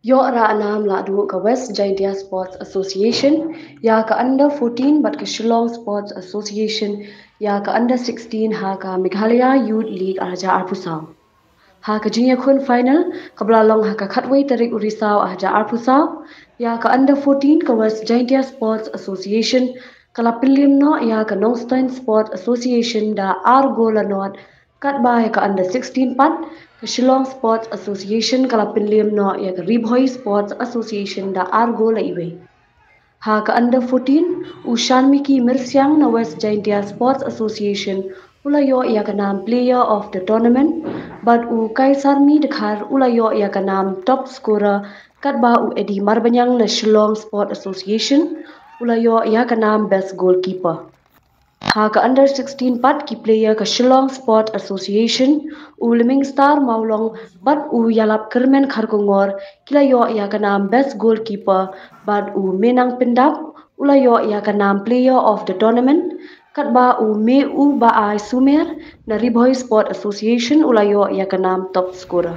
Yo ra anam la du ka West Jaiñtia Sports Association, ya ka Under-14 bat ka Shillong Sports Association, ya ka Under-16 Haka Meghalaya Youth League arja arpusau. Haka junior kun final kablalong haka khatway tarik urisau arja arpusau, ya ka Under-14 ka West Jaiñtia Sports Association, kala pilim no ya ka Nongstein Sports Association da argola not katba ya ka Under-16 pat ka Shillong Sports Association kala pilim no ya ka Ribhoi Sports Association da argola iwe. Ha ka Under-14 u Shanmiki Mirsyang na West Jaiñtia Sports Association ulayo ya ka nam player of the tournament but u Kaisarmi dekhar ulayo ya ka nam top scorer katba u Edi Marbanyang na Shillong Sports Association ulayo ya ka nam best goalkeeper. Ha ka Under-16 pat ki player ka Shillong Sport Association u Liming Star Maulong bat u yalap kermen kharkongor kilayo ya ka nam best goalkeeper bat u Menang Pendap ulayo ya ka nam player of the tournament katba u me u ba ai Sumer na Ribhoi Sport Association ulayo ya ka nam top scorer.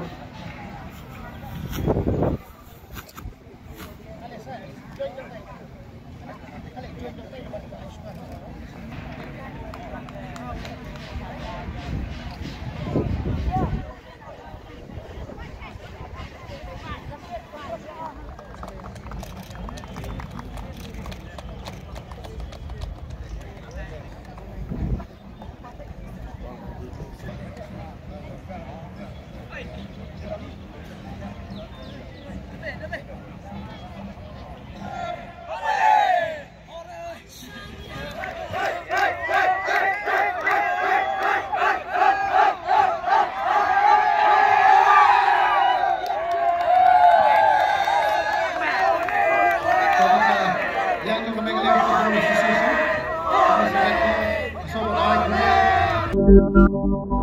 Haka Meghalaya Association.